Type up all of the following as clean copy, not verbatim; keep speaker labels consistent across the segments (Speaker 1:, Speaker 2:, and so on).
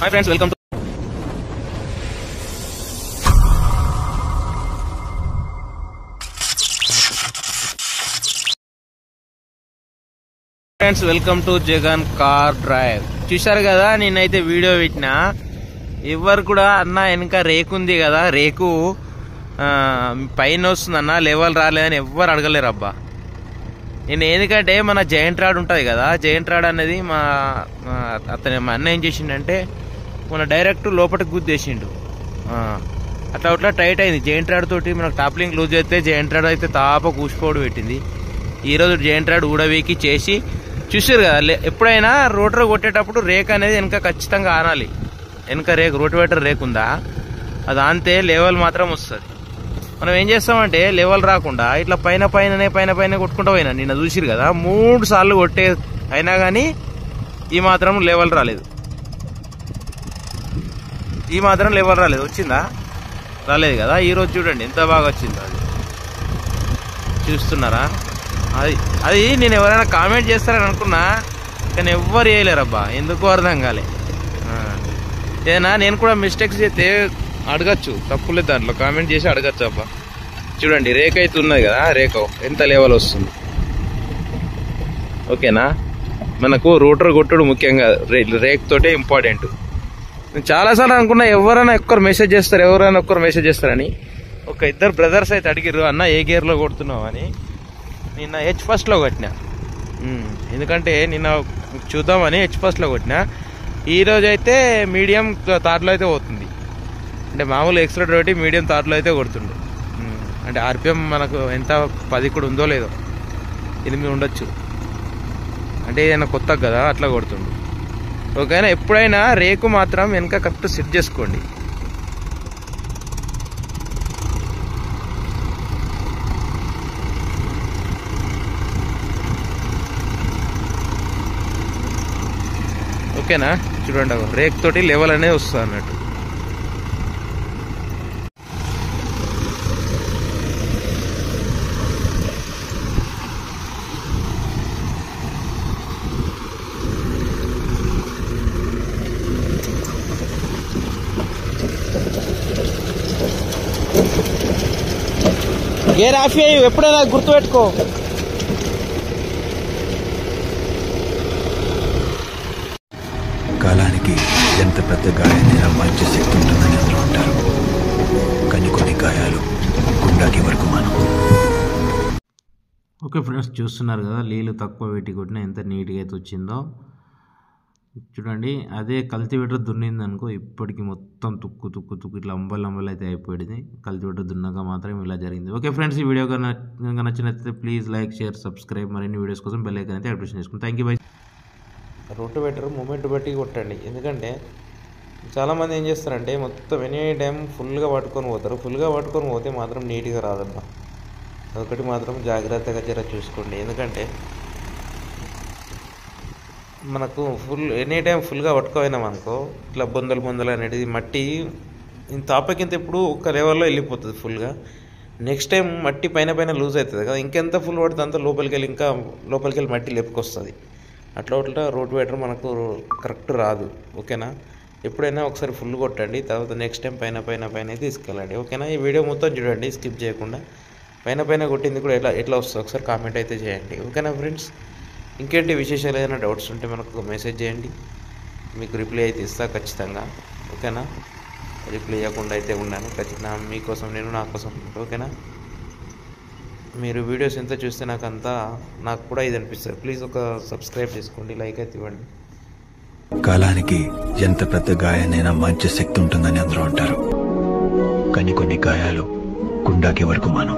Speaker 1: Hi friends, welcome to Jagan car drive. చూశారు కదా, నేనైతే వీడియో పెట్టినా. ఎవరు కూడా అన్న వెనక రేకు ఉంది కదా, రేకు పైన వస్తుందన్న, లెవెల్ రాలేదని ఎవ్వరు అడగలేరు అబ్బా. నేను ఎందుకంటే మన జైంట్ రాడ్ ఉంటుంది కదా, జైంట్ రాడ్ అనేది మా అన్న ఏం చేసిండంటే మన డైరెక్ట్ లోపలికి గుద్దేసిండు. అట్లా అట్లా టైట్ అయింది. జైంట్ రాడ్ తోటి మనకు టాప్లింగ్ లూజ్ అయితే జైంట్ రాడ్ అయితే తాప కూసిపోవడం పెట్టింది. ఈరోజు జైంట్ రాడ్ ఊడవీకి చేసి చూసారు కదా. ఎప్పుడైనా రోటర్ కొట్టేటప్పుడు రేక్ అనేది వెనక ఖచ్చితంగా ఆనాలి. వెనక రేకు రోటివేటర్ రేకు ఉందా, అది ఆనితే లెవెల్ మాత్రం వస్తుంది. మనం ఏం చేస్తామంటే లెవెల్ రాకుండా ఇట్లా పైన పైన కొట్టుకుంటూ పోయినా. నిన్న చూసిరు కదా, 3 సార్లు కొట్టే అయినా కానీ ఈ మాత్రం లెవెల్ రాలేదు. వచ్చిందా? రాలేదు కదా. ఈరోజు చూడండి ఎంత బాగా వచ్చిందో. అది చూస్తున్నారా? అది నేను ఎవరైనా కామెంట్ చేస్తారని అనుకున్నా, కానీ ఎవ్వరు చేయలేరబ్బా. ఎందుకో అర్థం కాలే. ఏదైనా నేను కూడా మిస్టేక్స్ చేస్తే అడగచ్చు, తప్పులేదు దాంట్లో, కామెంట్ చేసి అడగచ్చు అబ్బా. చూడండి రేక్ అయితే ఉన్నది కదా, రేకు ఎంత లెవెల్ వస్తుంది. ఓకేనా? మనకు రోటర్ కొట్టుడు ముఖ్యంగా రేక్ తోటే ఇంపార్టెంట్. నేను చాలాసార్లు అనుకున్నా ఎవరైనా ఒక్కరు మెసేజ్ చేస్తారని. ఒక 2 బ్రదర్స్ అయితే అడిగిర్రు, అన్న ఏ గేర్లో కొడుతున్నావు అని. నిన్న హెచ్ ఫస్ట్లో కొట్టినా. ఎందుకంటే నిన్న చూద్దామని హెచ్ ఫస్ట్లో కొట్టినా. ఈరోజు అయితే మీడియం థార్డ్లో అయితే పోతుంది. అంటే మామూలు ఎక్స్ట్రా ఒకటి మీడియం థార్డ్లో అయితే కొడుతుండు. అంటే ఆర్పిఎం మనకు ఎంత 10 కూడా ఉందో లేదో, 8 ఉండొచ్చు. అంటే ఏదైనా కొత్త కదా, అట్లా కొడుతుండు. ఓకేనా? ఎప్పుడైనా రేకు మాత్రం వెనక కరెక్ట్ సెట్ చేసుకోండి. ఓకేనా? చూడండి, రేక్ తోటి లెవెల్ అనేది వస్తుంది అన్నట్టు. గేర్ ఆఫ్ అయ్యి ఎప్పుడైనా గుర్తుపెట్టుకో.
Speaker 2: కాలానికి ఎంత పెద్ద గాయాన్ని మంచి శక్తి ఉంటుందని అందరూ అంటారు, కానీ కొన్ని గాయాలు గుండాకి వరకు మనం.
Speaker 1: ఓకే ఫ్రెండ్స్, చూస్తున్నారు కదా, నీళ్ళు తక్కువ పెట్టి కొట్టినా ఎంత నీట్గా అయితే వచ్చిందో చూడండి. అదే కల్టివేటర్ దున్నింది అనుకో, ఇప్పటికి మొత్తం తుక్కు ఇట్లా అంబలు అయితే అయిపోయింది. కల్టివేటర్ దున్నాక మాత్రం ఇలా జరిగింది. ఓకే ఫ్రెండ్స్, ఈ వీడియో కనుక నచ్చినట్లయితే ప్లీజ్ లైక్, షేర్, సబ్స్క్రైబ్. మరిన్ని వీడియోస్ కోసం బెల్ ఐకాన్ అయితే యాక్టివేషన్ చేసుకుంటాం. Thank you bye. Rotavator moment బట్టి కొట్టండి. ఎందుకంటే చాలామంది ఏం చేస్తారంటే మొత్తం ఎనీ టైం ఫుల్గా పట్టుకొని పోతారు. ఫుల్గా పట్టుకొని పోతే మాత్రం నీట్గా రాదమ్మా. అదొకటి మాత్రం జాగ్రత్తగా జర చూసుకోండి. ఎందుకంటే మనకు ఎనీ టైం ఫుల్గా పట్టుకోపోయినాం అనుకో, ఇట్లా బొందలు అనేది మట్టి తాపకింత ఎప్పుడు ఒక్క లెవెల్లో వెళ్ళిపోతుంది ఫుల్గా. నెక్స్ట్ టైం మట్టి పైన లూజ్ అవుతుంది కదా, ఇంకెంత ఫుల్ పడుతుంది అంత లోపలికి వెళ్ళి మట్టి లేపుకొస్తుంది. అట్లా రోటివేటర్ మనకు కరెక్ట్ రాదు. ఓకేనా? ఎప్పుడైనా ఒకసారి ఫుల్ కొట్టండి, తర్వాత నెక్స్ట్ టైం పైన తీసుకెళ్ళండి. ఓకేనా? ఈ వీడియో మొత్తం చూడండి స్కిప్ చేయకుండా. పైన కొట్టింది కూడా ఎట్లా వస్తుంది ఒకసారి కామెంట్ అయితే చేయండి. ఓకేనా ఫ్రెండ్స్? ఇంకేంటి విశేషాలు, ఏదైనా డౌట్స్ ఉంటే మనకు మెసేజ్ చేయండి, మీకు రిప్లై అయితే ఇస్తా ఖచ్చితంగా. ఓకేనా? రిప్లై ఇవ్వకుండా అయితే ఉన్నాను ఖచ్చితంగా, మీకోసం నేను, నా కోసం. ఓకేనా? మీరు వీడియోస్ ఎంత చూస్తే నాకు కూడా ఇది అనిపిస్తుంది. ప్లీజ్ ఒక సబ్స్క్రైబ్ చేసుకోండి, లైక్ అయితే ఇవ్వండి.
Speaker 2: కాలానికి ఎంత పెద్ద గాయాన్నైనా మంచి శక్తి ఉంటుందని అందరూ అంటారు, కానీ కొన్ని గాయాలు గుండాకి వరకు మనం.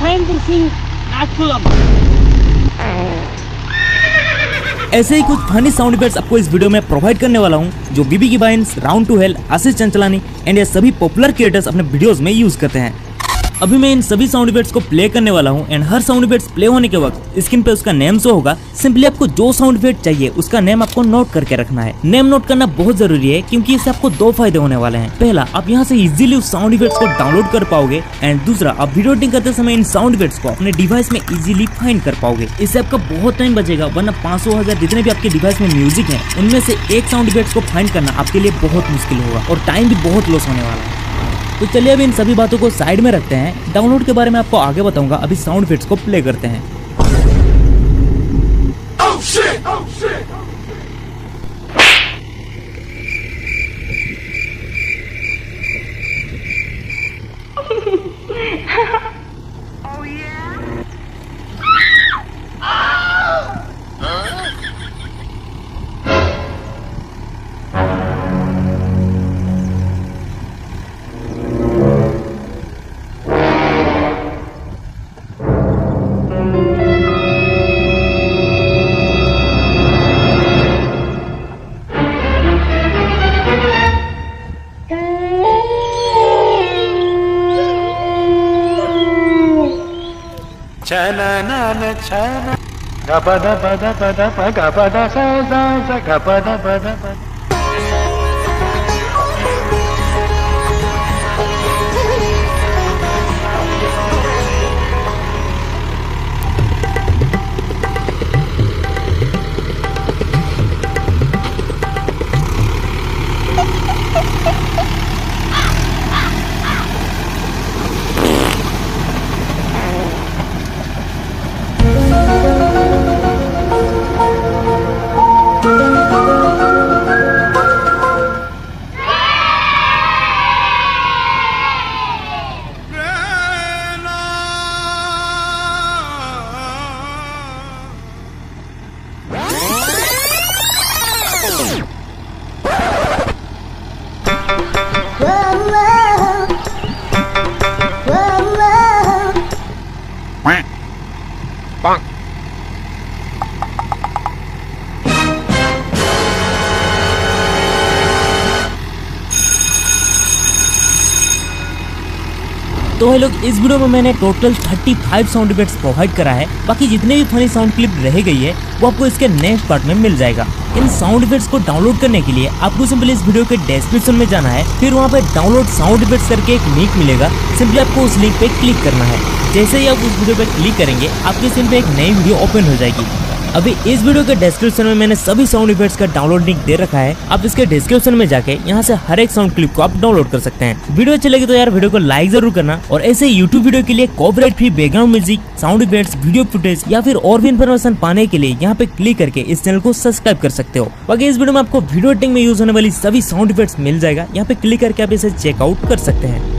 Speaker 3: महेंद्र सिंह नागपुरम।
Speaker 4: ऐसे ही कुछ फनी साउंड इफेक्ट्स आपको इस वीडियो में प्रोवाइड करने वाला हूं, जो बीबी की Vines, Round two Hell, Ashish Chanchlani and ये सभी पॉपुलर क्रिएटर्स अपने वीडियोस में यूज करते हैं। अभी मैं इन सभी साउंड इफेक्ट्स को प्ले करने वाला हूं and her sound effects play होने के वक्त स्क्रीन पे उसका नेम शो होगा। सिंपली आपको जो साउंड इफेक्ट चाहिए उसका नेम आपको नोट करके रखना है। नेम नोट करना बहुत जरूरी है क्योंकि इससे आपको दो फायदे होने वाले हैं। पहला, आप यहाँ से इजीली उस साउंड इफेक्ट्स को डाउनलोड कर पाओगे एंड दूसरा, आप वीडियो एडिटिंग करते समय इन साउंड इफेक्ट्स को अपने डिवाइस में इजीली फाइंड कर पाओगे। इससे आपका बहुत टाइम बचेगा, वरना 500,000 जितने भी आपके डिवाइस में म्यूजिक है उनमें से एक साउंड इफेक्ट्स को फाइंड करना आपके लिए बहुत मुश्किल होगा और टाइम भी बहुत लॉस होने वाला है। तो चलिए अभी इन सभी बातों को साइड में रखते हैं। डाउनलोड के बारे में आपको आगे बताऊंगा, अभी साउंड इफेक्ट्स को प्ले करते हैं।
Speaker 5: Chana na chana, gapada pada pada pa gapada sa gapada pada pada. तो है लोग, इस वीडियो में मैंने टोटल 35 साउंड इफेक्ट्स प्रोवाइड करा है। बाकी जितने भी फनी साउंड क्लिप रह गई है वो आपको इसके नेक्स्ट पार्ट में मिल जाएगा। इन साउंड इफेक्ट्स को डाउनलोड करने के लिए आपको सिंपली इस वीडियो के डिस्क्रिप्शन में जाना है, फिर वहाँ पे डाउनलोड साउंड इफेक्ट्स करके एक लिंक मिलेगा। सिंपली आपको उस लिंक पे क्लिक करना है। जैसे ही आप उस वीडियो पे क्लिक करेंगे आपके स्क्रीन पे एक नई वीडियो ओपन हो जाएगी। अभी इस वीडियो के डिस्क्रिप्शन में मैंने सभी साउंड इफेक्ट्स का डाउनलोड लिंक दे रखा है। आप इसके डिस्क्रिप्शन में जाके यहाँ से हर एक साउंड क्लिप को आप डाउनलोड कर सकते हैं। वीडियो अच्छी लगी तो यार वीडियो को लाइक जरूर करना, और ऐसे YouTube वीडियो के लिए copyright free background music, sound effects, video footage या फिर और भी इन्फॉर्मेशन पाने के लिए यहाँ पे क्लिक करके इस चैनल को सब्सक्राइब कर सकते हो। बाकी इस वीडियो में आपको वीडियो एडिटिंग में यूज होने वाली सभी साउंड इफेक्ट्स मिल जाएगा, यहाँ पे क्लिक करके आप इसे चेकआउट कर सकते हैं।